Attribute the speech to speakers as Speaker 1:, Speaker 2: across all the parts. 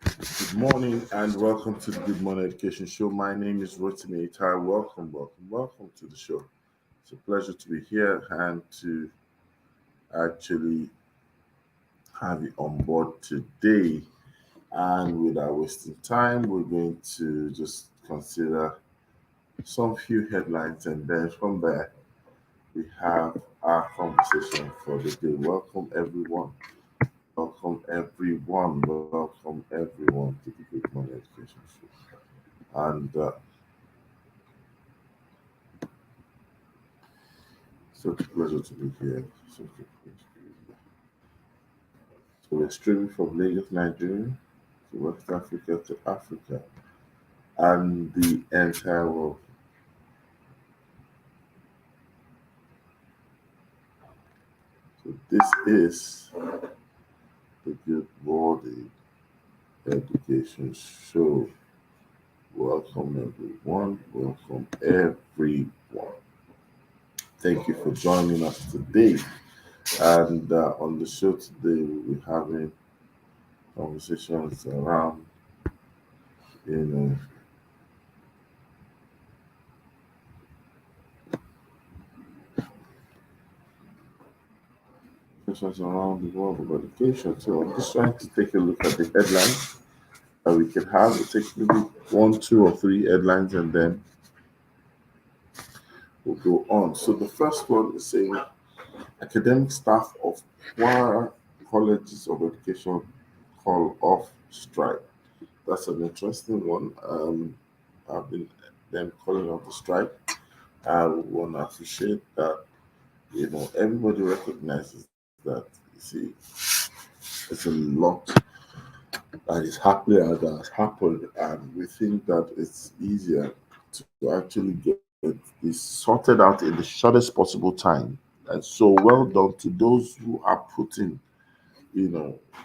Speaker 1: Good morning and welcome to the Good Morning Education Show. My name is Rotimi Itai. Welcome to the show. It's a pleasure to be here and to actually have you on board today. And without wasting time, we're going to just consider some few headlines, and then from there we have our conversation for the day. Welcome everyone to the Good Morning Education Show. And such a pleasure to be here. Such a pleasure to be here. So we're streaming from Lagos, Nigeria, to West Africa, to Africa, and the entire world. So this is the Good Morning Education Show. Welcome everyone. Welcome everyone. Thank you for joining us today. And on the show today, we'll be having conversations around, you know, questions around the world of education. So I'm just trying to take a look at the headlines that we can have. We'll take maybe one, two, or three headlines and then we'll go on. So the first one is saying academic staff of Kwara colleges of education call off strike. That's an interesting one. I've been them calling off the strike. I want to appreciate that. Everybody recognizes that. You see, it's a lot that is happening and that has happened, and we think that it's easier to actually get this sorted out in the shortest possible time. And so well done to those who are putting,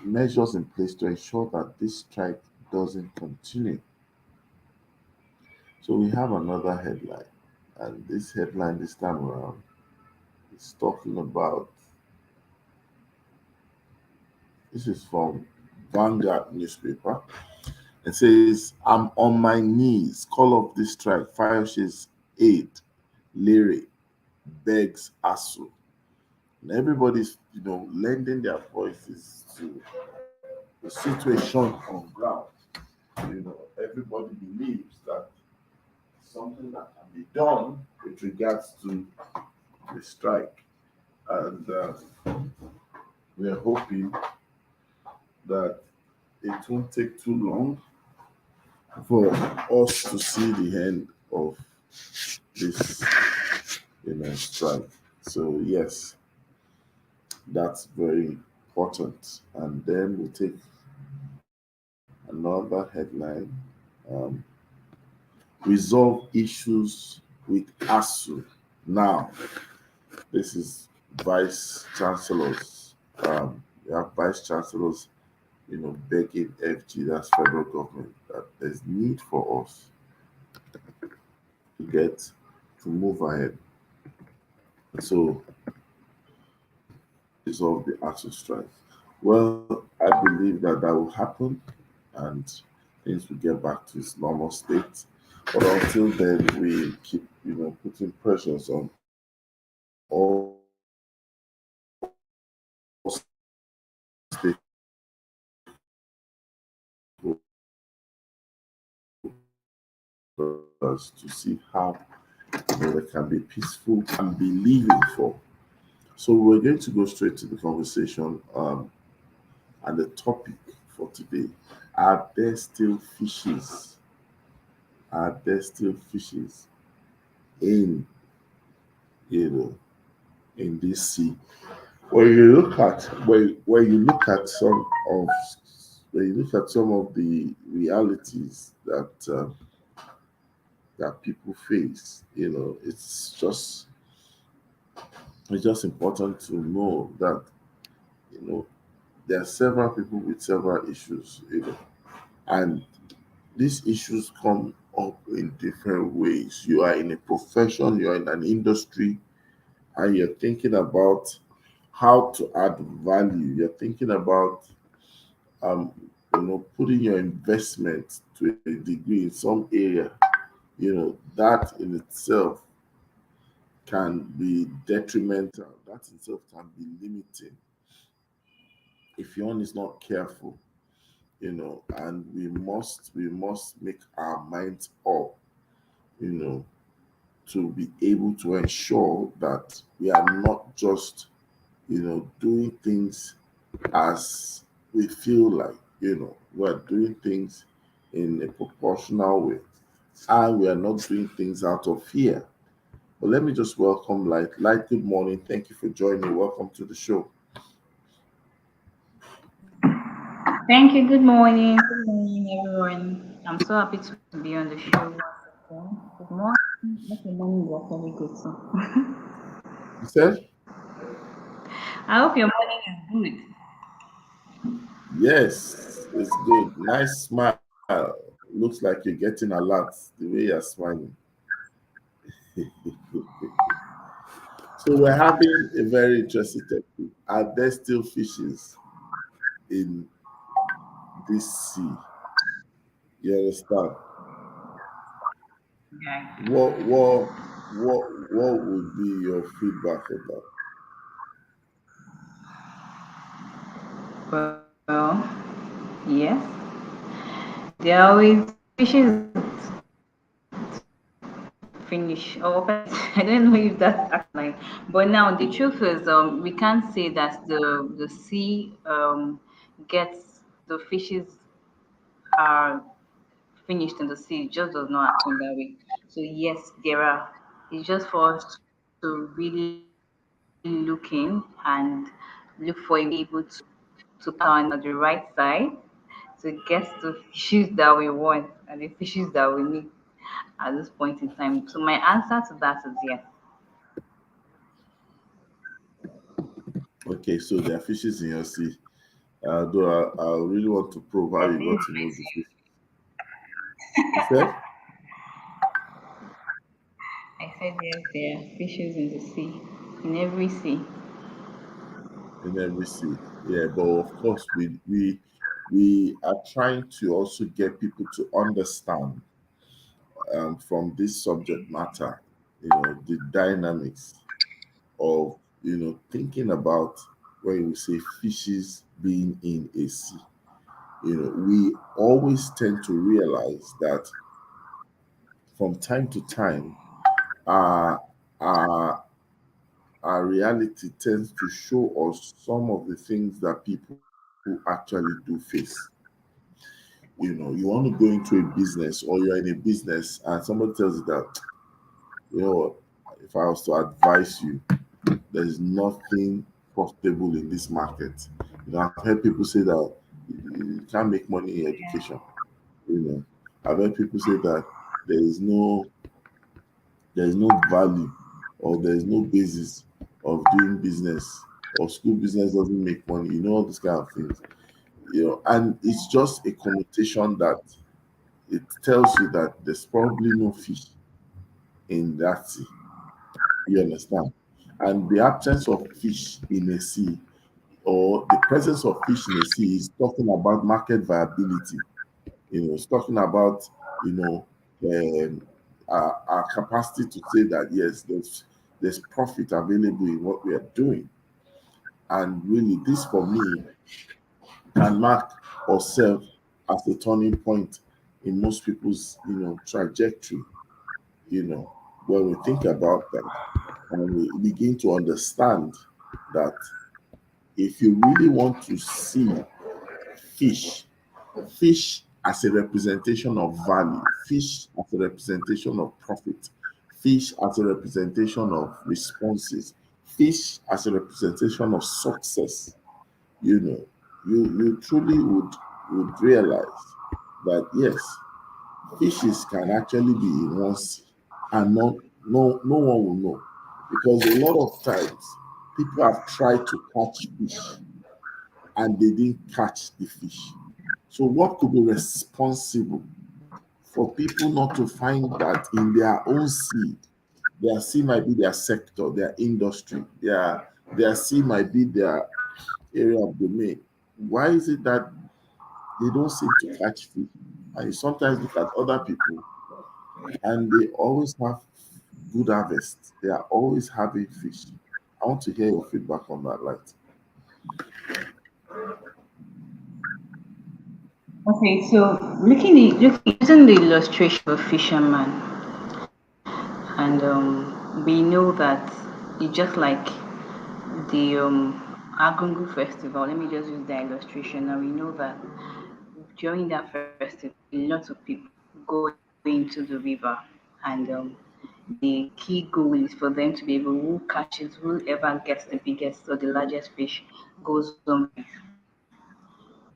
Speaker 1: measures in place to ensure that this strike doesn't continue. So we have another headline, and this headline this time around is talking about. This is from Vanguard newspaper. It says, I'm on my knees, call off this strike, Fayoshe's aide, Leary, begs ASU. And everybody's, lending their voices to the situation on ground. Everybody believes that something that can be done with regards to the strike. And we are hoping that it won't take too long for us to see the end of this, strike. So yes, that's very important. And then we'll take another headline: um, resolve issues with ASU. Now, this is vice chancellors. We have vice chancellors, begging FG, that's federal government, that there's need for us to get to move ahead. So resolve the ASU strike. Well, I believe that that will happen and things will get back to its normal state. But until then, we keep, putting pressures on all stakeholders to see how they can be peaceful and be living for. So we're going to go straight to the conversation, and the topic for today: Are there still fishes? Are there still fishes in you know in this sea? When you look at of when you look at some of the realities that people face, it's just important to know that you know there are several people with several issues, and these issues come up in different ways. You are in a profession, you are in an industry, and you're thinking about how to add value. You're thinking about um, putting your investment to a degree in some area, that in itself can be detrimental. That in itself can be limiting if one is not careful, and we must make our minds up, you know, to be able to ensure that we are not just, doing things as we feel like, we're doing things in a proportional way, and we are not doing things out of fear. But let me just welcome Light. Light, good morning. Thank you for joining. Welcome to the show.
Speaker 2: Thank you. Good morning. Good morning, everyone. I'm so happy to be on the show once again. Good morning. Okay, morning is actually good too.
Speaker 1: You said?
Speaker 2: I hope your morning is good.
Speaker 1: Yes, it's good. Nice smile. Looks like you're getting a lot the way you're smiling. So we're having a very interesting topic. Are there still fishes in this sea? You understand?
Speaker 2: Yeah.
Speaker 1: What would be your feedback on that?
Speaker 2: Well, yes. There are always fishes finish or I don't know if that's actually like, but now the truth is we can't say that the sea gets the fishes are finished in the sea. It just does not happen that way. So yes, there are. It's just for us to really look in and look for a way to be able to put on the right side to get the fishes that we want and the fishes that we need at this point in time. So my answer to that is yes.
Speaker 1: Okay, so there are fishes in your sea. Though I really want to probe how
Speaker 2: I
Speaker 1: you
Speaker 2: think
Speaker 1: got to know the fish. You said
Speaker 2: I said yes, there are fishes in the sea, in every sea.
Speaker 1: in every sea. Yeah, but of course we are trying to also get people to understand from this subject matter, the dynamics of thinking about when we say fishes being in a sea. We always tend to realize that from time to time, our our our reality tends to show us some of the things that people actually do face. You want to go into a business, or you're in a business and somebody tells you that, you know what, if I was to advise you, there is nothing profitable in this market. I've heard people say that you can't make money in education. You know, I've heard people say that there is no there is no value, or there is no basis of doing business, or school business doesn't make money. All these kind of things. And it's just a connotation that it tells you that there's probably no fish in that sea. You understand? And the absence of fish in a sea, or the presence of fish in a sea, is talking about market viability. It's talking about, you know, um, our capacity to say that yes, there's profit available in what we are doing. And really, this for me can mark or serve as a turning point in most people's, trajectory. When we think about that and we begin to understand that if you really want to see fish, fish as a representation of value, fish as a representation of profit, fish as a representation of responses, fish as a representation of success, you know, you truly would realize that yes, fishes can actually be in one sea, and no one will know, because a lot of times people have tried to catch fish and they didn't catch the fish. So what could be responsible for people not to find that in their own sea? Their sea might be their sector, their industry, their sea might be their area of domain. Why is it that they don't seem to catch fish. And you sometimes look at other people and they always have good harvest. They are always having fish. I want to hear your feedback on that, light.
Speaker 2: Okay, so looking using the illustration of a fisherman, and we know that it's just like the Agungu festival. Let me just use that illustration. Now we know that during that festival, a lot of people go into the river, and the key goal is for them to be able who catches whoever gets the biggest or the largest fish goes on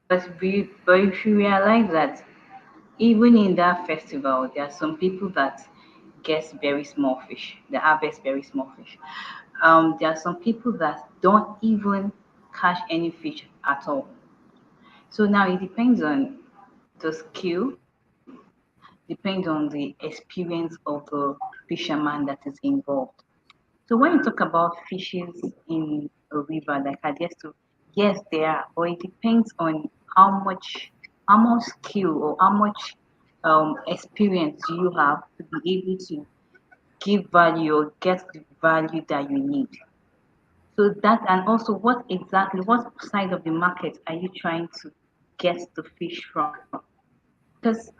Speaker 2: first. But if you realize that even in that festival, there are some people that get very small fish, they harvest very small fish. There are some people that don't even catch any fish at all. So now it depends on the skill, depends on the experience of the fisherman that is involved. So when you talk about fishes in a river, like I guess to, yes, there are, but it depends on how much skill or how much experience do you have to be able to give value or get the value that you need. So that, and also what side of the market are you trying to get the fish from? Because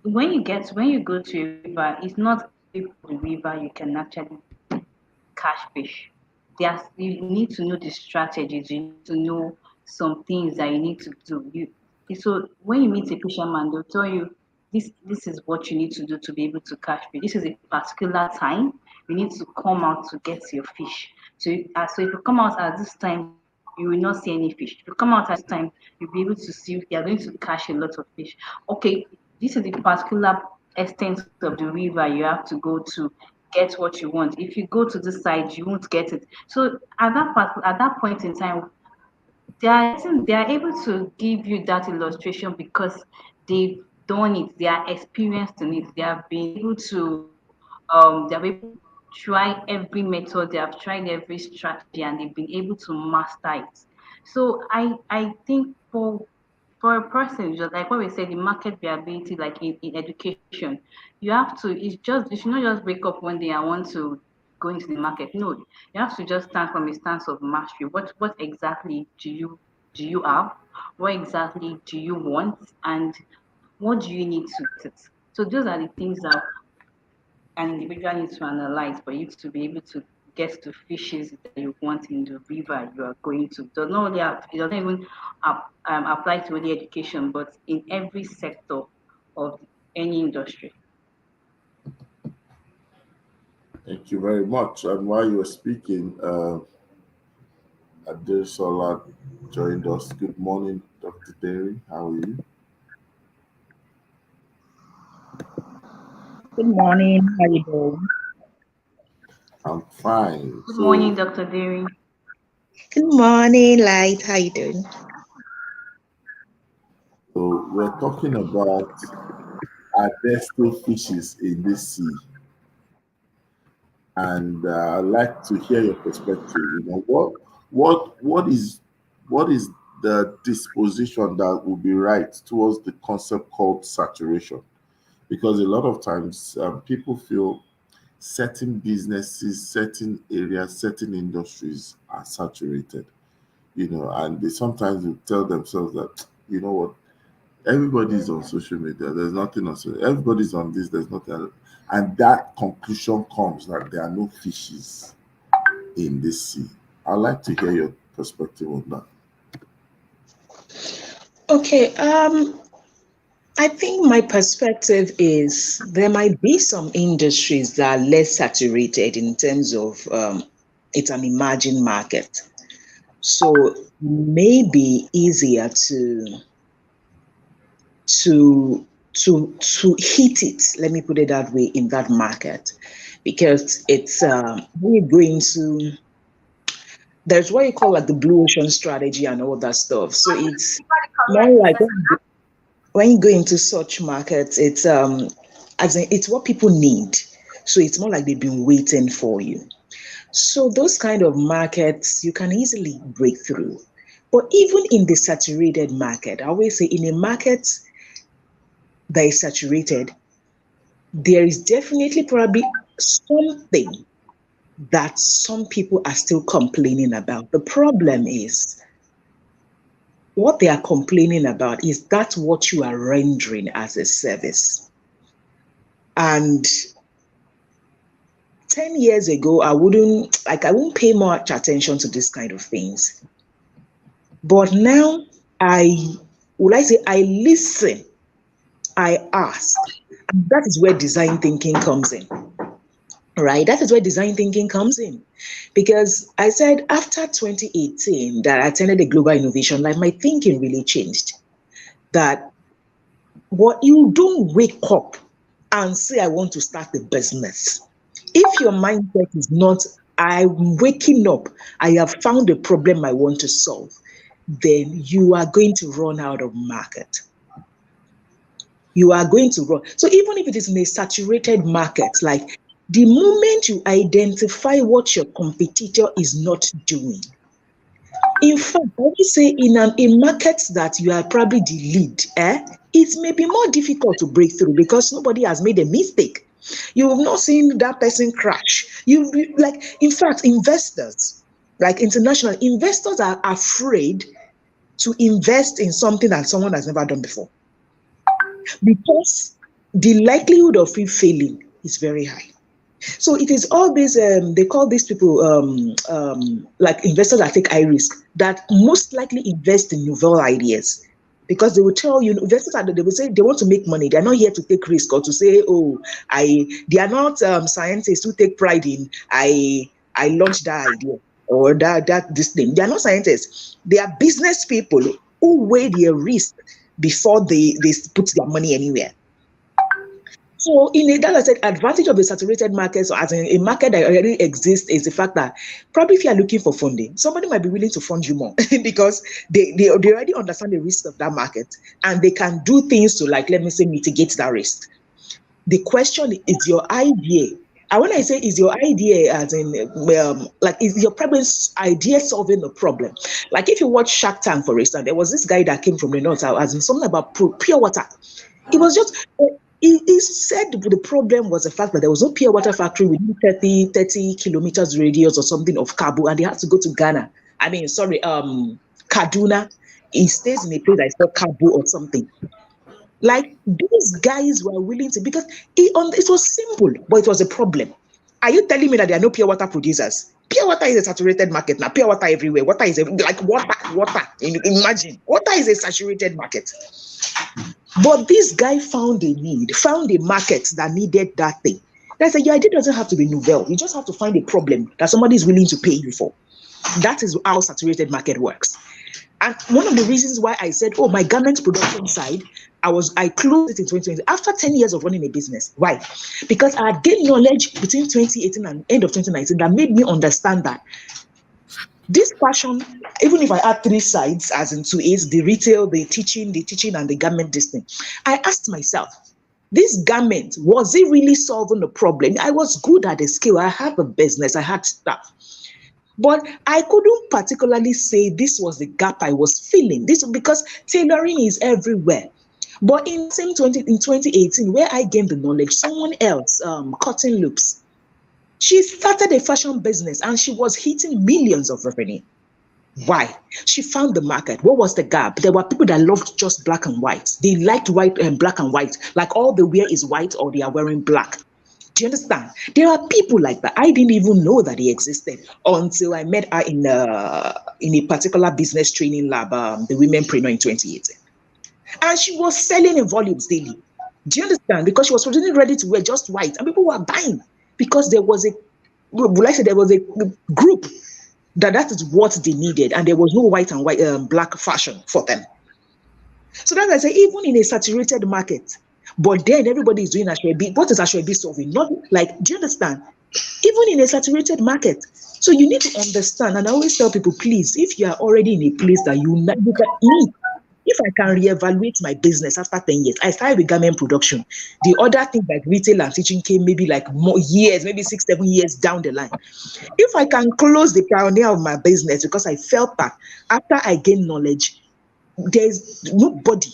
Speaker 2: when you go to a river, it's not every part of the river you can actually catch fish. You need to know the strategies. You need to know some things that you need to do. So when you meet a fisherman, they'll tell you this is what you need to do to be able to catch fish. This is a particular time you need to come out to get your fish. So if you come out at this time, you will not see any fish. If you come out at this time, you'll be able to see you are going to catch a lot of fish. Okay, this is the particular extent of the river you have to go to get what you want. If you go to this side, you won't get it. So at that point in time, they are able to give you that illustration because they've done it, they are experienced in it, they have been able to they have able to try every method, they have tried every strategy and they've been able to master it. So I think for a person, just like what we said, the market viability, like in education, you should not just wake up one day and want to go into the market. No, you have to just stand from a stance of mastery. What exactly do you have? What exactly do you want? And what do you need to get it? So those are the things that an individual needs to analyze for you to be able to get the fishes that you want in the river you are going to. It doesn't even apply to only education, but in every sector of any industry.
Speaker 1: Thank you very much. And while you were speaking, Adesola joined us. Good morning, Dr. Derry. How are you?
Speaker 3: Good morning. How you doing?
Speaker 1: I'm fine.
Speaker 2: Good morning, Dr. Deering.
Speaker 3: Good morning, Light. How you doing?
Speaker 1: So we're talking about are there still fishes in this sea? And I'd like to hear your perspective. What is the disposition that would be right towards the concept called saturation? Because a lot of times people feel certain businesses, certain areas, certain industries are saturated, and they sometimes will tell themselves that, what, everybody's on social media, there's nothing on social, everybody's on this, there's nothing, and that conclusion comes that there are no fishes in this sea. I'd like to hear your perspective on that.
Speaker 3: Okay. I think my perspective is there might be some industries that are less saturated in terms of it's an emerging market. So maybe easier to hit it, let me put it that way, in that market, because it's when you go into there's what you call like the blue ocean strategy and all that stuff. So it's more like when you go into such markets, it's as in, it's what people need. So it's more like they've been waiting for you. So those kind of markets you can easily break through. But even in the saturated market, I always say in a market that is saturated, there is definitely probably something that some people are still complaining about. The problem is what they are complaining about is that what you are rendering as a service. And 10 years ago, I wouldn't pay much attention to this kind of things. But now I listen, I ask. And that is where design thinking comes in. Right? That is where design thinking comes in. Because I said after 2018 that I attended the Global Innovation Live, my thinking really changed. That what you don't wake up and say, I want to start a business. If your mindset is not, I'm waking up, I have found a problem I want to solve, then you are going to run out of market. You are going to run. So even if it is in a saturated market, like the moment you identify what your competitor is not doing, in fact, I would say in a market that you are probably the lead, it may be more difficult to break through because nobody has made a mistake. You have not seen that person crash. In fact, investors, like international investors, are afraid to invest in something that someone has never done before because the likelihood of it failing is very high. So it is all these, they call these people like investors that take high risk, that most likely invest in novel ideas. Because they will tell you, investors they will say they want to make money. They're not here to take risk or to say, they are not scientists who take pride in, I launched that idea or this thing. They are not scientists. They are business people who weigh their risk before they put their money anywhere. So that I said, advantage of the saturated market, so as in a market that already exists, is the fact that probably if you are looking for funding, somebody might be willing to fund you more because they already understand the risk of that market and they can do things to, like, let me say, mitigate that risk. The question is your idea. And when I say is your idea, as in is your problem idea solving the problem? Like if you watch Shark Tank, for instance, there was this guy that came from the north, as in something about pure water. It was just he said the problem was the fact that there was no pure water factory within 30 kilometers radius or something of Kabul, and they had to go to Ghana. Kaduna. He stays in a place that's called Kabul or something. Like these guys were willing to, because it was simple, but it was a problem. Are you telling me that there are no pure water producers? Pure water is a saturated market now. Pure water everywhere. Water is like water. Imagine, water is a saturated market. But this guy found a market that needed that thing. And I said, your idea doesn't have to be novel. You just have to find a problem that somebody is willing to pay you for. That is how saturated market works. And one of the reasons why I said, my garment production side, I closed it in 2020 after 10 years of running a business. Why? Because I had gained knowledge between 2018 and end of 2019 that made me understand that this passion, even if I had three sides, as in 2 A's, the retail, the teaching, and the garment thing, I asked myself, this garment, was it really solving the problem? I was good at the skill. I have a business. I had stuff. But I couldn't particularly say this was the gap I was feeling. This because tailoring is everywhere. But in 2018, where I gained the knowledge, someone else, Cotton Loops, she started a fashion business and she was hitting millions of revenue. Why? She found the market. What was the gap? There were people that loved just black and white. They liked white and black and white. Like all they wear is white or they are wearing black. Do you understand? There are people like that. I didn't even know that they existed until I met her in a particular business training lab, the Womenpreneur in 2018. And she was selling in volumes daily. Do you understand? Because she was producing ready to wear just white. And people were buying because there was a group that is what they needed. And there was no white and black fashion for them. So that's why I say, even in a saturated market, but then everybody is doing Ashwebi. What is Ashwebi solving? Not like, do you understand? Even in a saturated market. So you need to understand, and I always tell people, please, if you are already in a place that you can eat, if I can reevaluate my business after 10 years, I started with garment production. The other thing like retail and teaching came maybe like more years, maybe 6, 7 years down the line. If I can close the pioneer of my business because I felt that after I gained knowledge, there's nobody.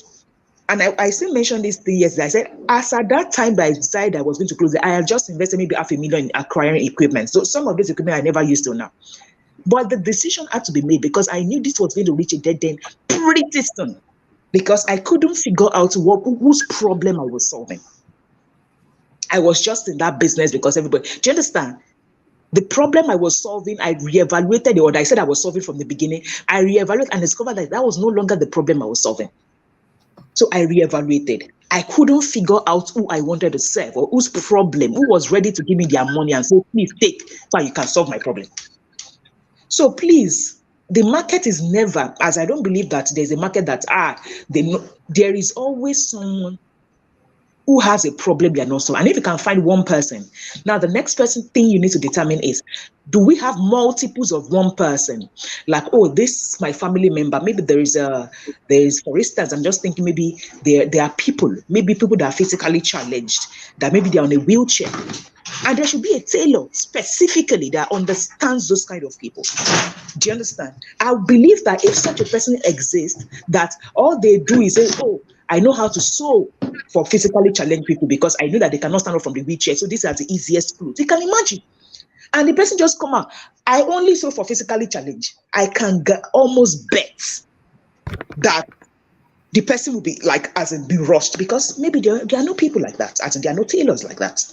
Speaker 3: And I still mentioned this 3 years ago. I said, as at that time that I decided I was going to close it, I had just invested maybe $500,000 in acquiring equipment. So some of this equipment I never used till now. But the decision had to be made because I knew this was going to reach a dead end pretty soon because I couldn't figure out whose problem I was solving. I was just in that business because everybody, do you understand? The problem I was solving, I reevaluated it, or I said I was solving from the beginning. I reevaluated and discovered that that was no longer the problem I was solving. So I reevaluated. I couldn't figure out who I wanted to serve or whose problem, who was ready to give me their money and say, please take so you can solve my problem. So please, the market is never, as I don't believe that there's a market that, there is always someone who has a problem you're not solving. And if you can find one person, now the next thing you need to determine is, do we have multiples of one person? Like, oh, this my family member. Maybe there is, for instance, I'm just thinking maybe there are people, maybe people that are physically challenged, that maybe they're on a wheelchair. And there should be a tailor specifically that understands those kind of people. Do you understand? I believe that if such a person exists, that all they do is say, oh, I know how to sew for physically challenged people because I know that they cannot stand up from the wheelchair. So these are the easiest clothes. You can imagine. And the person just come out. I only sew for physically challenged. I can almost bet that the person will be like, as in be rushed because maybe there are no people like that. As in there are no tailors like that.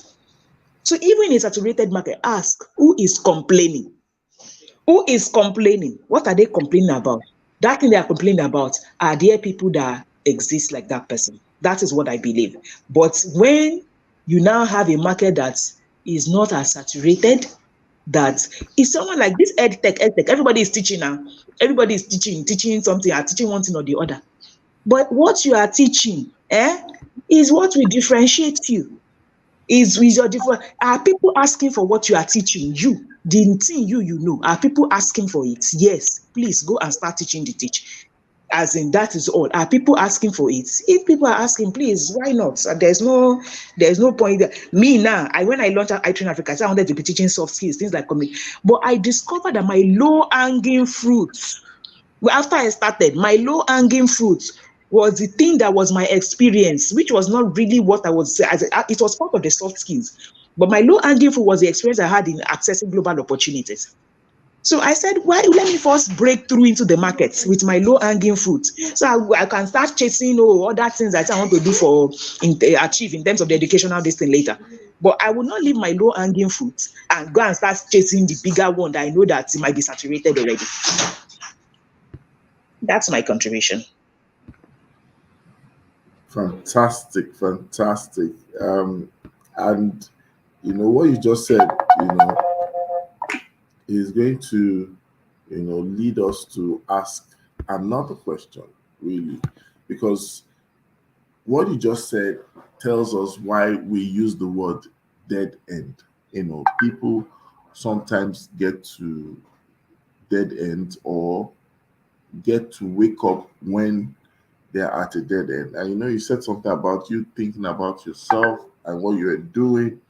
Speaker 3: So even in a saturated market, ask who is complaining. Who is complaining? What are they complaining about? That thing they are complaining about, are there people that exist like that person? That is what I believe. But when you now have a market that is not as saturated, that is someone like this edtech, everybody is teaching now. Everybody is teaching something, are teaching one thing or the other. But what you are teaching is what will differentiate you. Is your different. Are people asking for what you are teaching? The thing you know. Are people asking for it? Yes, please go and start teaching the teach. As in, that is all. Are people asking for it? If people are asking, please, why not? There's no point there. Me now, when I launched I Train Africa, I wanted to be teaching soft skills, things like coming. But I discovered that my low-hanging fruits, after I started, my low-hanging fruits was the thing that was my experience, which was not really what I was saying. It was part of the soft skills. But my low-hanging fruit was the experience I had in accessing global opportunities. So I said, why let me first break through into the markets with my low-hanging fruit, so I can start chasing other things that I want to do achieve in terms of the educational this thing later. But I will not leave my low-hanging fruit and go and start chasing the bigger one that I know that it might be saturated already. That's my contribution.
Speaker 1: Fantastic. And what you just said, is going to, lead us to ask another question, really, because what you just said tells us why we use the word dead end. People sometimes get to dead end or get to wake up when they're at a dead end. And you said something about you thinking about yourself and what you're doing,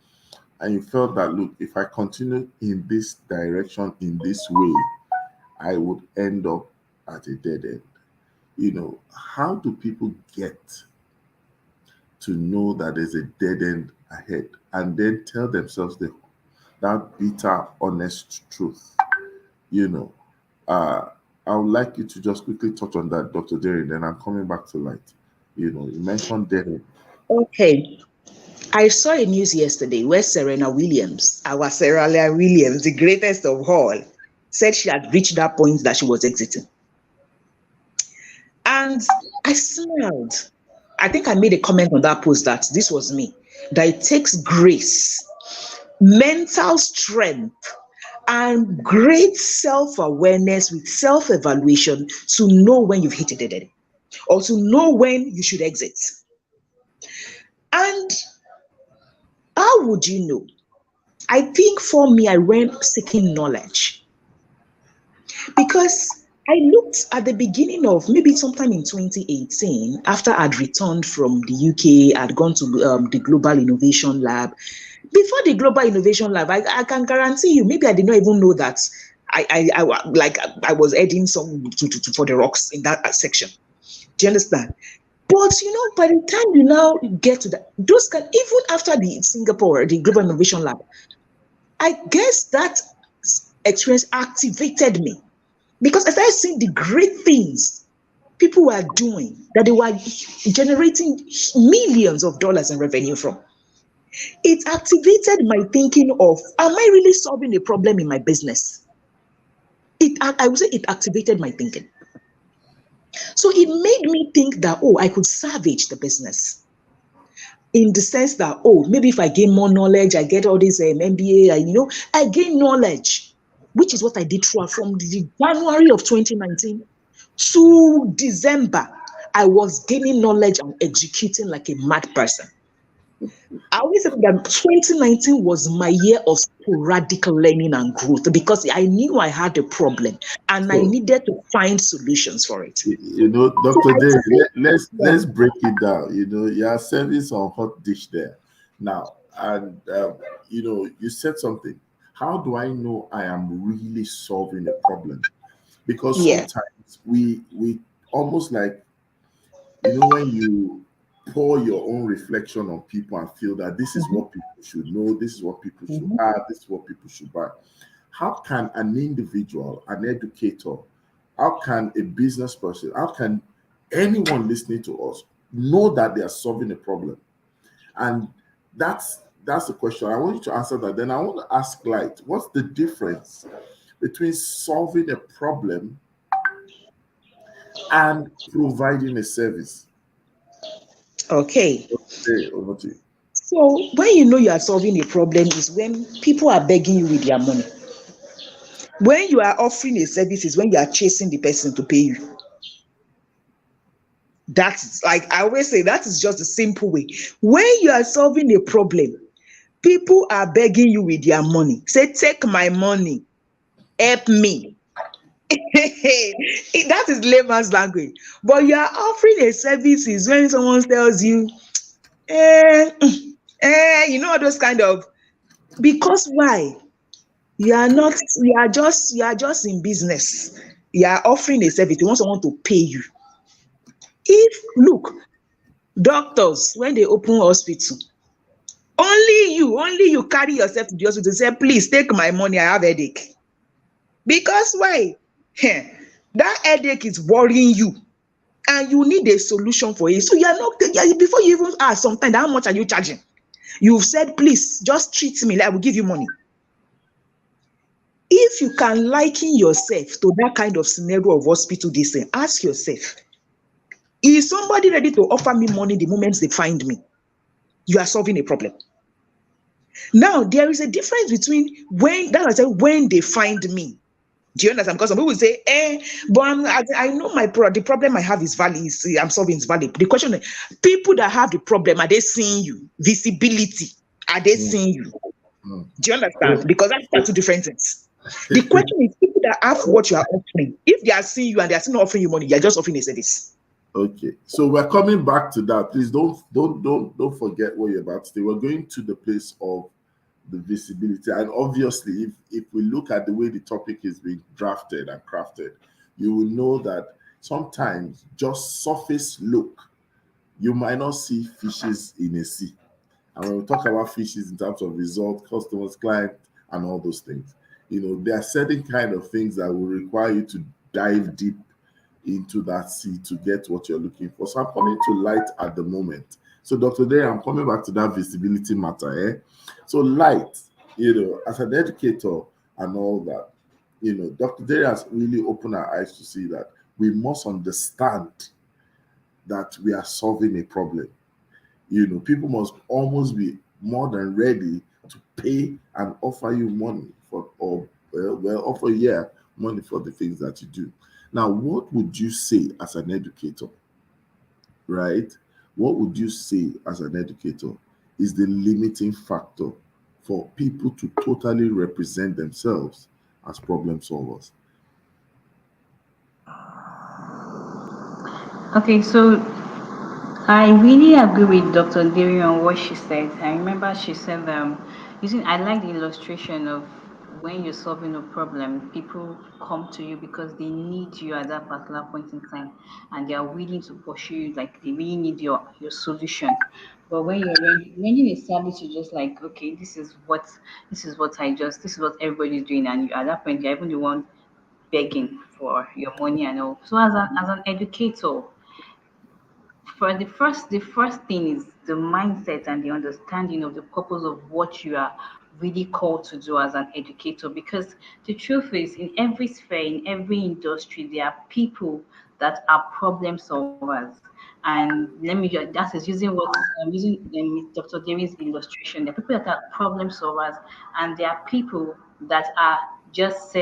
Speaker 1: and you felt that, look, if I continue in this direction, in this way, I would end up at a dead end. How do people get to know that there's a dead end ahead and then tell themselves that bitter, honest truth? I would like you to just quickly touch on that, Dr. Derry, then I'm coming back to light. You mentioned dead end.
Speaker 3: Okay. I saw a news yesterday where Serena Williams, our Serena Williams, the greatest of all, said she had reached that point that she was exiting. And I smiled. I think I made a comment on that post that this was me, that it takes grace, mental strength, and great self-awareness with self-evaluation to know when you've hit a dead end or to know when you should exit. And how would you know? I think for me, I went seeking knowledge. Because I looked at the beginning of maybe sometime in 2018, after I'd returned from the UK, I'd gone to the Global Innovation Lab. Before the Global Innovation Lab, I can guarantee you, maybe I did not even know that I was heading some for the rocks in that section. Do you understand? But by the time you now get to that, those can even after the Singapore, the Global Innovation Lab, I guess that experience activated me because I started seeing the great things people were doing that they were generating millions of dollars in revenue from. It activated my thinking of, am I really solving a problem in my business? I would say it activated my thinking. So it made me think that, oh, I could salvage the business in the sense that, oh, maybe if I gain more knowledge, I get all this MBA, I gain knowledge, which is what I did throughout from the January of 2019 to December. I was gaining knowledge and executing like a mad person. I always say that 2019 was my year of sporadic learning and growth because I knew I had a problem and I
Speaker 1: So,
Speaker 3: needed to find solutions for it. So
Speaker 1: Dr.
Speaker 3: I
Speaker 1: Derry,
Speaker 3: think,
Speaker 1: let's break it down. You are serving some hot dish there now, and you said something. How do I know I am really solving a problem? Because
Speaker 3: yeah.
Speaker 1: sometimes we almost like when you pour your own reflection on people and feel that this is
Speaker 3: Mhm,
Speaker 1: what people should know, this is what people should
Speaker 3: mhm.
Speaker 1: have, this is what people should buy. How can an individual, an educator, how can a business person, how can anyone listening to us know that they are solving a problem? And that's the question. I want you to answer that. Then I want to ask Light, what's the difference between solving a problem and providing a service?
Speaker 3: Okay.
Speaker 1: Okay, over to you.
Speaker 3: So when you know you are solving a problem is when people are begging you with their money. When you are offering a service is when you are chasing the person to pay you. That's like I always say, that is just a simple way. When you are solving a problem, people are begging you with their money. Say, take my money, help me. That is layman's language. But you are offering a service is when someone tells you, eh, all those kind of, because why? You are just in business. You are offering a service. You want someone to pay you. If look, doctors, when they open hospital, only you carry yourself to the hospital, say, please take my money, I have headache. Because why? That headache is worrying you and you need a solution for it. So you are not, before you even ask sometimes, how much are you charging? You've said, please just treat me, I will give you money. If you can liken yourself to that kind of scenario of hospital, this thing, ask yourself, is somebody ready to offer me money the moment they find me? You are solving a problem. Now, there is a difference between when they find me. Do you understand? Because some people say, but I know the problem I have is valid. I'm solving is valid. The question is, people that have the problem, are they seeing you? Visibility, are they
Speaker 1: Mm,
Speaker 3: seeing you?
Speaker 1: mm.
Speaker 3: Do you
Speaker 1: So,
Speaker 3: understand? Because that's two different things. The question is, people that have what you are offering, if they are seeing you and they are still not offering you money, you are just offering a service.
Speaker 1: okay, so we're coming back to that. Please don't forget what you're about to say. We're going to the place of the visibility, and obviously, if we look at the way the topic is being drafted and crafted, you will know that sometimes just surface look, you might not see fishes in a sea. And when we talk about fishes in terms of result, customers, client, and all those things, there are certain kind of things that will require you to dive deep into that sea to get what you're looking for. So I'm coming to light at the moment. So Dr. Day, I'm coming back to that visibility matter. So light, as an educator and all that, Dr. Day has really opened our eyes to see that we must understand that we are solving a problem. People must almost be more than ready to pay and offer you money offer money for the things that you do. Now, what would you say as an educator, right? What would you say as an educator is the limiting factor for people to totally represent themselves as problem solvers?
Speaker 2: Okay, so I really agree with Dr. Dery on what she said. I remember she said, using I like the illustration of when you're solving a problem, people come to you because they need you at that particular point in time, and they are willing to pursue you, like they really need your solution. But when you're rendering a service, you're just like, okay, this is what everybody's doing, and you, at that point, you're even the one begging for your money and all. So as an educator, for the first thing is the mindset and the understanding of the purpose of what you are really called to do as an educator, because the truth is, in every sphere, in every industry, there are people that are problem solvers. And let me just, that is using what I'm using Dr. David's illustration. There are people that are problem solvers, and there are people that are just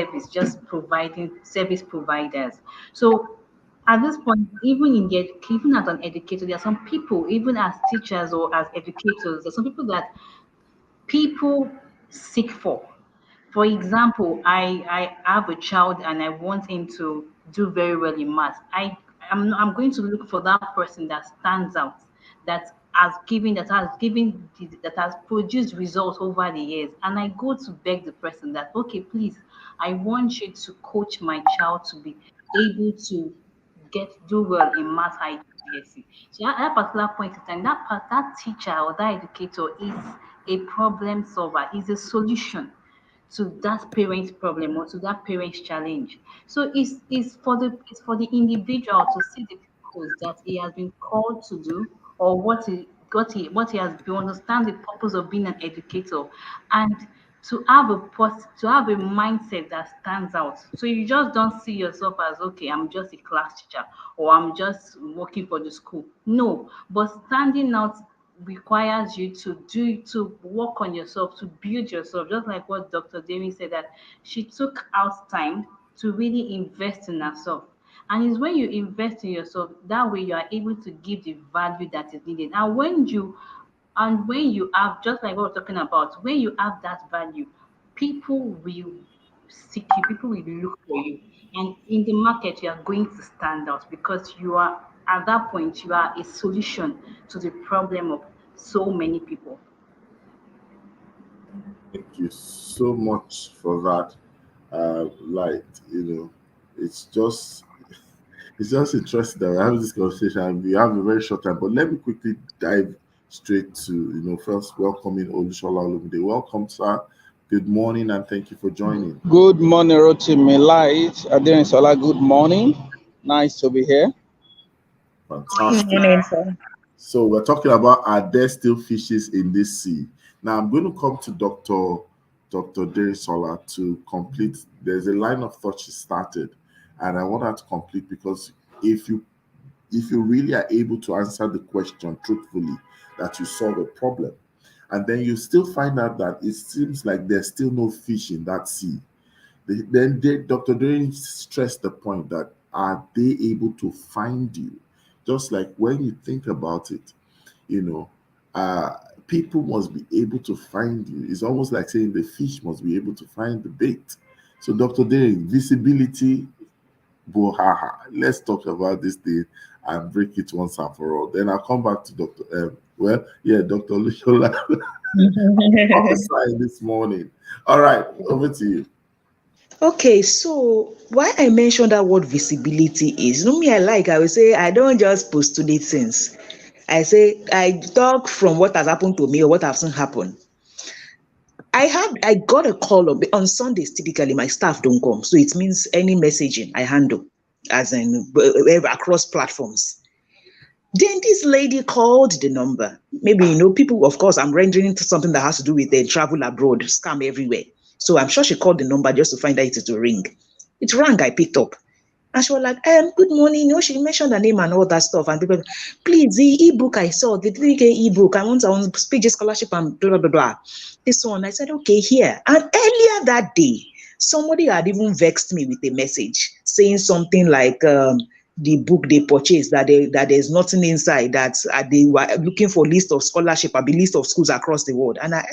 Speaker 2: providing service providers. So at this point, even as an educator, there are some people, even as teachers or as educators, there's some people that people seek for. For example, I have a child and I want him to do very well in math. I'm going to look for that person that stands out, that has produced results over the years, and I go to beg the person that, okay, please, I want you to coach my child to be able to do well in math IGCSE. So at that particular point in time, that teacher or that educator is a problem solver, is a solution to that parent's problem or to that parent's challenge. So it's for the individual to see the purpose that he has been called to do, or what he has to understand the purpose of being an educator, and to have a mindset that stands out. So you just don't see yourself as, okay, I'm just a class teacher, or I'm just working for the school. No, but standing out requires you to work on yourself, to build yourself, just like what Dr. Demi said, that she took out time to really invest in herself. And it's when you invest in yourself, that way you are able to give the value that is needed. And when you have, just like what we're talking about, when you have that value, people will seek you, people will look for you. And in the market, you are going to stand out because you are, at that point, you are a solution to the problem of so many people.
Speaker 1: Thank you so much for that. Light, it's just it's just interesting that we're having this conversation and we have a very short time. But let me quickly dive straight to, first welcoming Olushola Olumide. Welcome, sir. Good morning and thank you for joining.
Speaker 4: Good morning, Rotimi Light. Adrian Sola, good morning. Nice to be here.
Speaker 1: Fantastic. So we're talking about, are there still fishes in this sea? Now I'm going to come to Dr. Derisola to complete. There's a line of thought she started, and I want her to complete, because if you really are able to answer the question truthfully, that you solve a problem, and then you still find out that it seems like there's still no fish in that sea, then Dr. Dering stressed the point that, are they able to find you? Just like when you think about it, you know, uh, people must be able to find you. It's almost like saying the fish must be able to find the bait. So, Dr. Dering, visibility, bohaha. Let's talk about this thing and break it once and for all. Then I'll come back to Dr. Lushola prophesying this morning. All right, over to you.
Speaker 3: Okay, so why I mentioned that word visibility is, me, I will say, I don't just postulate things. I say, I talk from what has happened to me or what has not happened. I got a call on Sundays. Typically, my staff don't come, so it means any messaging I handle, as in across platforms. Then this lady called the number. Maybe, people, of course, I'm rendering something that has to do with the travel abroad, scam everywhere. So I'm sure she called the number just to find out it to ring. It rang, I picked up. And she was like, good morning. She mentioned her name and all that stuff. And people, please, the ebook I saw, the 3K ebook, I want on speech scholarship and blah, blah, blah. This one, I said, okay, here. And earlier that day, somebody had even vexed me with a message saying something like, the book they purchased, that there's nothing inside, that they were looking for list of scholarship, a list of schools across the world. And I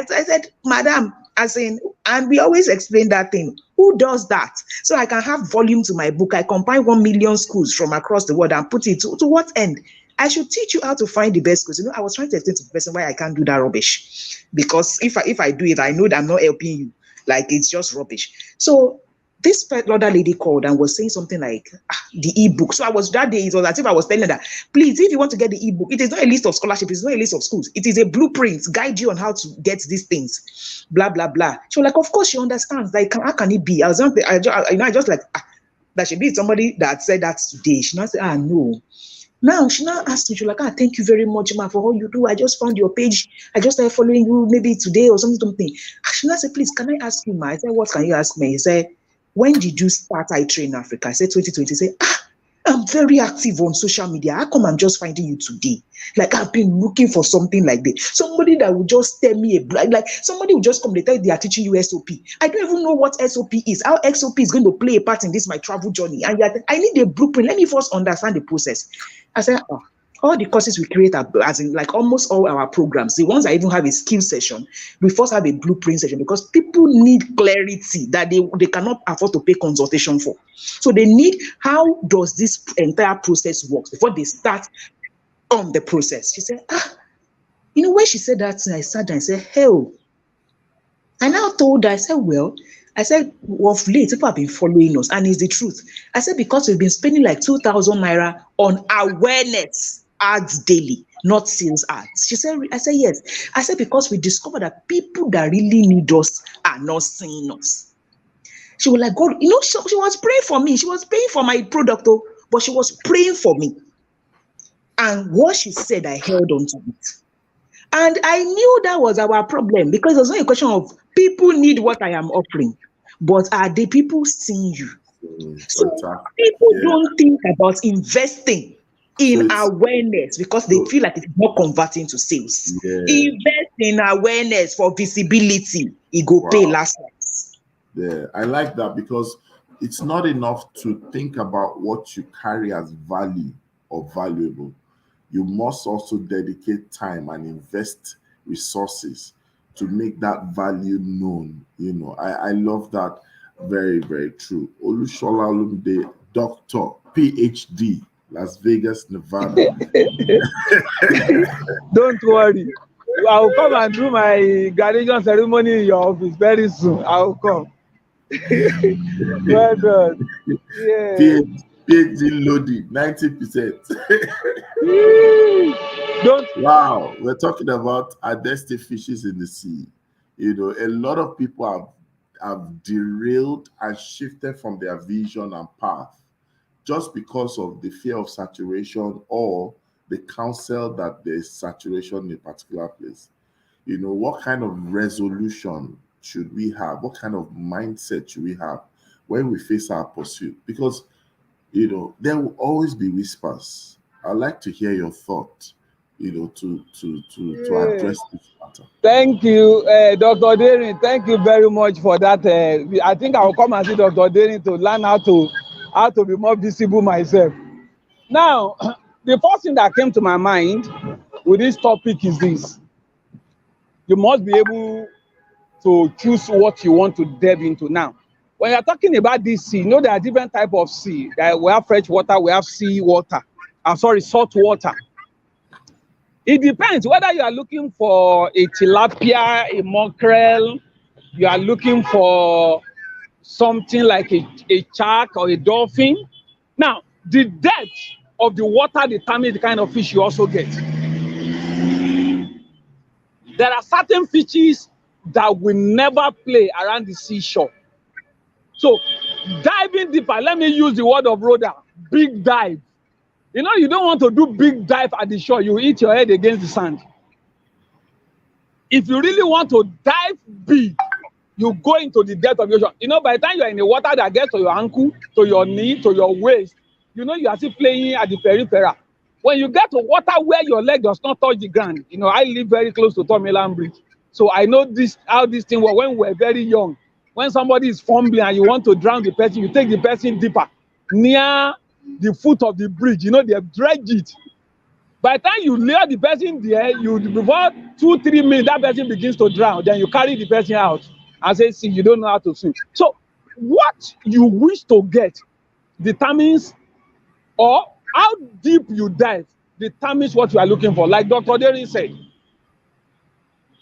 Speaker 3: said, madam, and we always explain that thing. Who does that? So I can have volume to my book. I compile 1 million schools from across the world and put it to what end? I should teach you how to find the best schools. I was trying to explain to the person why I can't do that rubbish. Because if I do it, I know that I'm not helping you. Like, it's just rubbish. So this other lady called and was saying something like the ebook. So I was that day, it was as if I was telling her that, please, if you want to get the ebook, it is not a list of scholarships, it's not a list of schools. It is a blueprint, guide you on how to get these things. Blah blah blah. She was like, of course she understands. Like, how can it be? I just like that should be somebody that said that today. She now said, no. Now she now asked me, she's like, thank you very much, ma, for all you do. I just found your page. I just started following you maybe today or something. She now said, please, can I ask you, ma? I said, what can you ask me? He said, when did you start I Train Africa? I said 2020. He said, I'm very active on social media. How come I'm just finding you today? Like, I've been looking for something like this. Somebody that would just tell me like somebody would just come, they tell you they are teaching you SOP. I don't even know what SOP is, how SOP is going to play a part in this, my travel journey. And yet I need a blueprint. Let me first understand the process. I said, all the courses we create are, as in like almost all our programs, the ones that even have a skill session, we first have a blueprint session because people need clarity that they cannot afford to pay consultation for. So they need, how does this entire process work before they start on the process? She said, when she said that, I sat down and said, hell. I now told her, I said, of late, people have been following us, and it's the truth. I said, because we've been spending like 2,000 naira on awareness ads daily, not sales ads. I said, yes. I said, because we discovered that people that really need us are not seeing us. She was like, God, she was praying for me. She was praying for my product, but she was praying for me. And what she said, I held on to it. And I knew that was our problem, because it's not a question of people need what I am offering, but are the people seeing you? So people don't think about investing in awareness because they feel like it's not converting to sales. Invest in awareness for visibility. It go pay last night.
Speaker 1: Yeah, I like that, because it's not enough to think about what you carry as value or valuable. You must also dedicate time and invest resources to make that value known. I love that. Very, very true. Olushola Olumide, Doctor, PhD, Las Vegas, Nevada.
Speaker 4: Don't worry. I'll come and do my graduation ceremony in your office very soon. I'll come. Well done. Yeah.
Speaker 1: PhD loaded, 90%. Wow, we're talking about Adeste fishes in the sea. A lot of people have derailed and shifted from their vision and path just because of the fear of saturation or the counsel that there's saturation in a particular place. What kind of resolution should we have? What kind of mindset should we have when we face our pursuit? Because there will always be whispers. I'd like to hear your thought, to address this matter.
Speaker 4: Thank you, Dr. Derin. Thank you very much for that. I think I will come and see Dr. Derin to learn how to be more visible myself. Now, the first thing that came to my mind with this topic is this: you must be able to choose what you want to delve into. Now, when you're talking about this sea, there are different types of sea. We have fresh water, we have sea water. Salt water. It depends whether you are looking for a tilapia, a mackerel, you are looking for something like a shark or a dolphin. Now, the depth of the water determines the kind of fish you also get. There are certain fishes that will never play around the seashore. So, diving deeper, let me use the word of Rhoda, big dive. You don't want to do big dive at the shore. You hit your head against the sand. If you really want to dive big, you go into the depth of the ocean. By the time you are in the water that gets to your ankle, to your knee, to your waist, you are still playing at the periphery. When you get to water where your leg does not touch the ground, I live very close to Tomiland Bridge. So I know how this thing works. When we were very young, when somebody is fumbling and you want to drown the person, you take the person deeper, near the foot of the bridge. They dredge it. By the time you lay the person there, before 2-3 minutes, that person begins to drown. Then you carry the person out and say, see, you don't know how to swim. So what you wish to get determines, or how deep you dive determines what you are looking for. Like Dr. Derin said,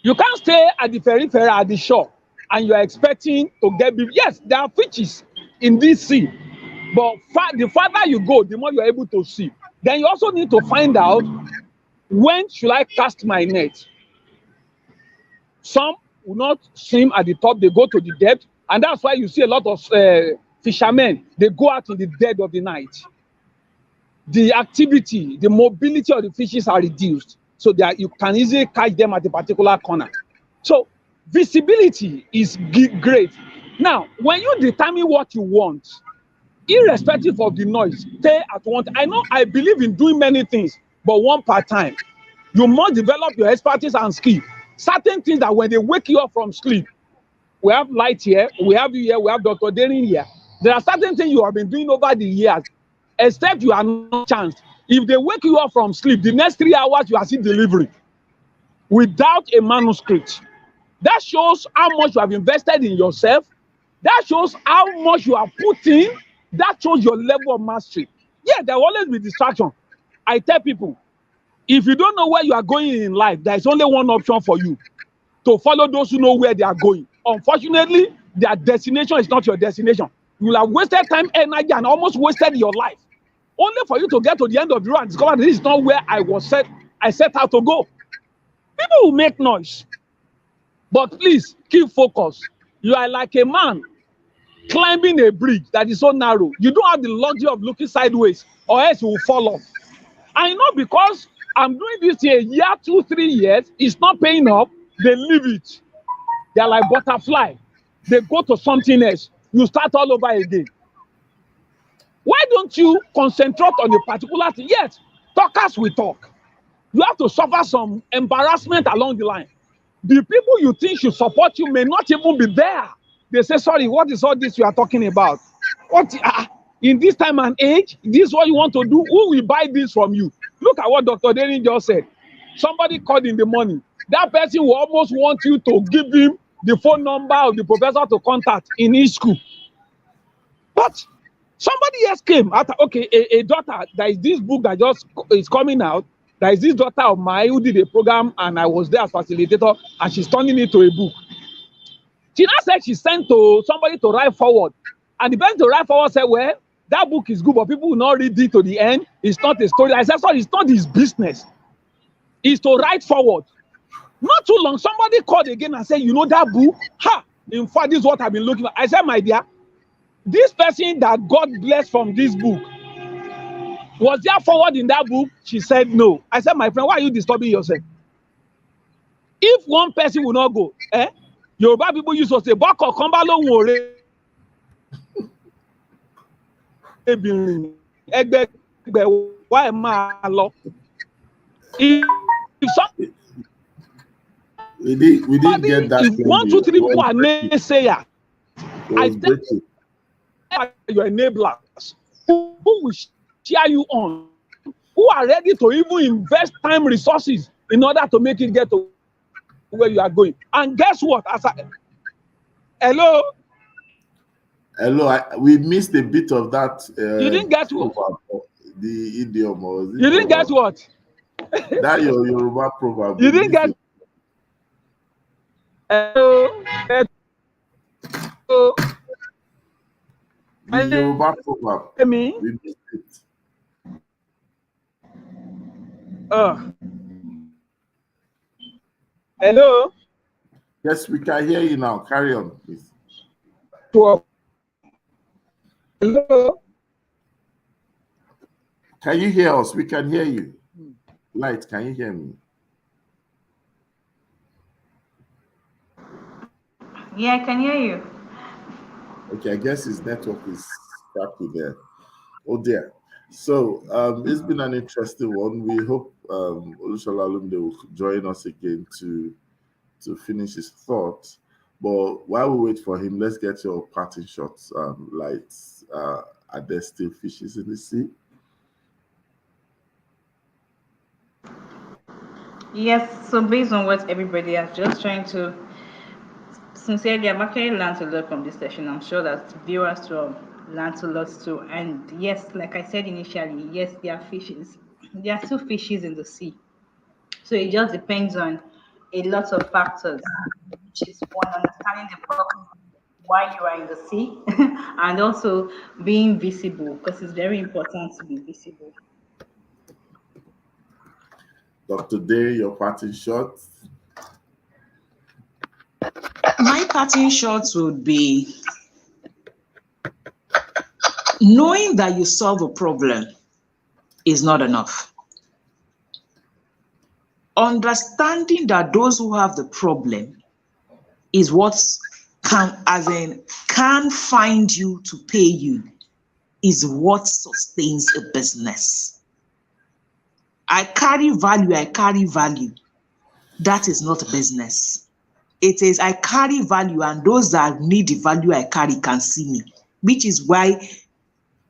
Speaker 4: you can't stay at the periphery at the shore and you are expecting to get big. Yes, there are fishes in this sea, but the farther you go, the more you are able to see. Then you also need to find out, when should I cast my net? Some will not swim at the top, they go to the depth, and that's why you see a lot of fishermen, they go out in the dead of the night. The activity, the mobility of the fishes are reduced, so that you can easily catch them at a particular corner. So visibility is great. Now, when you determine what you want, irrespective of the noise, stay at one. I believe in doing many things, but one per time. You must develop your expertise and skill. Certain things that when they wake you up from sleep, we have Light here, we have you here, we have Dr. Derin here. There are certain things you have been doing over the years, except you are not chanced. If they wake you up from sleep, the next 3 hours you are still delivering without a manuscript. That shows how much you have invested in yourself. That shows how much you are putting. That shows your level of mastery. Yeah, there will always be distraction. I tell people, if you don't know where you are going in life, there is only one option for you: to follow those who know where they are going. Unfortunately, their destination is not your destination. You will have wasted time, energy, and almost wasted your life, only for you to get to the end of the road and discover this is not where I set out to go. People will make noise, but please keep focus. You are like a man climbing a bridge that is so narrow. You don't have the luxury of looking sideways, or else you will fall off. I know, because I'm doing this here, year 2, 3 years, it's not paying off, they leave it. They are like butterfly. They go to something else. You start all over again. Why don't you concentrate on a particular thing? Yes, talkers will talk. You have to suffer some embarrassment along the line. The people you think should support you may not even be there. They say, sorry, what is all this you are talking about? What in this time and age, this is what you want to do? Who will buy this from you? Look at what Dr. Derin just said. Somebody called in the morning. That person will almost want you to give him the phone number of the professor to contact in his school. But somebody else came after, okay, a daughter, there is this book that just is coming out. There is this daughter of mine who did a program, and I was there as facilitator, and she's turning it to a book. She now said she sent to somebody to write forward. And the person to write forward said, well, that book is good, but people will not read it to the end. It's not a story. I said, sorry, it's not his business. It's to write forward. Not too long, somebody called again and said, you know that book? Ha! In fact, this is what I've been looking for. I said, my dear, this person that God blessed from this book, was there forward in that book? She said, no. I said, my friend, why are you disturbing yourself? If one person will not go, Yoruba people used to say, Boko Kombalo Wore. Why am I law? If some
Speaker 1: we didn't get that.
Speaker 4: If 1, 2, 3 people are naysayers, I tell your enablers who will cheer you on, who are ready to even invest time, resources in order to make it get to where you are going. And guess what? Hello,
Speaker 1: we missed a bit of that.
Speaker 4: you didn't get what?
Speaker 1: The idiom, or
Speaker 4: you didn't get what?
Speaker 1: That your Yoruba proverb.
Speaker 4: You didn't get. Hello.
Speaker 1: The Yoruba proverb.
Speaker 4: Me?
Speaker 1: We missed it.
Speaker 4: Hello.
Speaker 1: Yes, we can hear you now. Carry on, please.
Speaker 4: Hello.
Speaker 1: Can you hear us? We can hear you. Light, can you hear me?
Speaker 2: Yeah, I can hear you.
Speaker 1: Okay, I guess his network is crappy there. Oh dear. So it's been an interesting one. We hope Olushola Olumide will join us again to finish his thoughts. But while we wait for him, let's get your parting shots. Lights, are there still fishes in the sea?
Speaker 2: Yes, so based on what everybody has just trying to Sincerely, I've actually learned a lot from this session. I'm sure that viewers too learned a lot too. And yes, like I said initially, yes, there are fishes. There are still fishes in the sea. So it just depends on a lot of factors, which is one, understanding the purpose why you are in the sea, and also being visible, because it's very important to be visible.
Speaker 1: Dr. Day, your parting shot.
Speaker 3: My parting shots would be knowing that you solve a problem is not enough. Understanding that those who have the problem is what can find you to pay you is what sustains a business. I carry value. That is not a business. It is I carry value, and those that need the value I carry can see me, which is why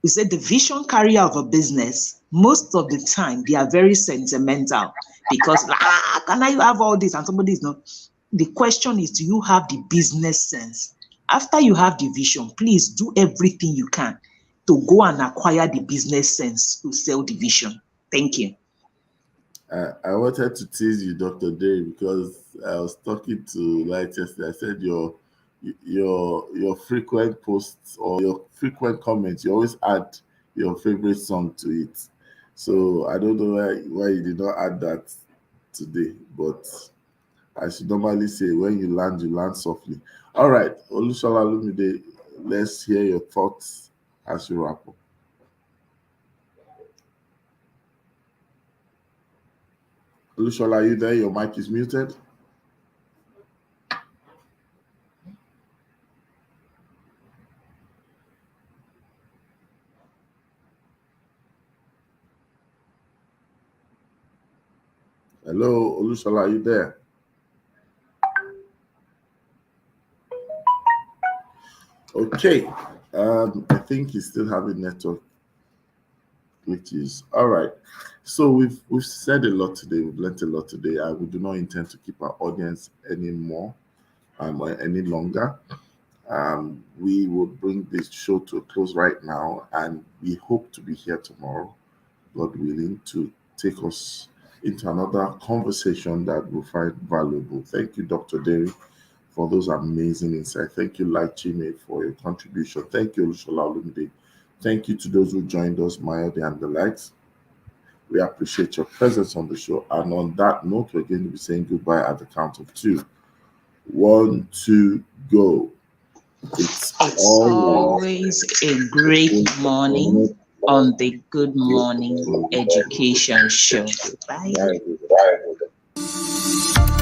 Speaker 3: we said the vision carrier of a business, most of the time, they are very sentimental because, can I have all this? And somebody is not. The question is, do you have the business sense? After you have the vision, please do everything you can to go and acquire the business sense to sell the vision. Thank you.
Speaker 1: I wanted to tease you, Dr. Day, because I was talking to Light yesterday. I said your frequent posts or your frequent comments, you always add your favorite song to it. So I don't know why you did not add that today, but I should normally say when you land softly. All right, Olushola Lumide, let's hear your thoughts as you wrap up. Olushola, are you there? Your mic is muted. Hello, Olushola, are you there? Okay, I think he's still having network glitches. All right, so we've said a lot today. We've learned a lot today. We do not intend to keep our audience anymore or any longer. We will bring this show to a close right now, and we hope to be here tomorrow, God willing, to take us into another conversation that we'll find valuable. Thank you, Dr. Derry, for those amazing insights. Thank you, Light Chime, for your contribution. Thank you, Olushola Olumide. Thank you to those who joined us, Mayode and the Lights. We appreciate your presence on the show. And on that note, we're going to be saying goodbye at the count of 2. 1, 2, go. It's
Speaker 3: always a great morning on the Good Morning Education Show. Bye.
Speaker 1: Bye.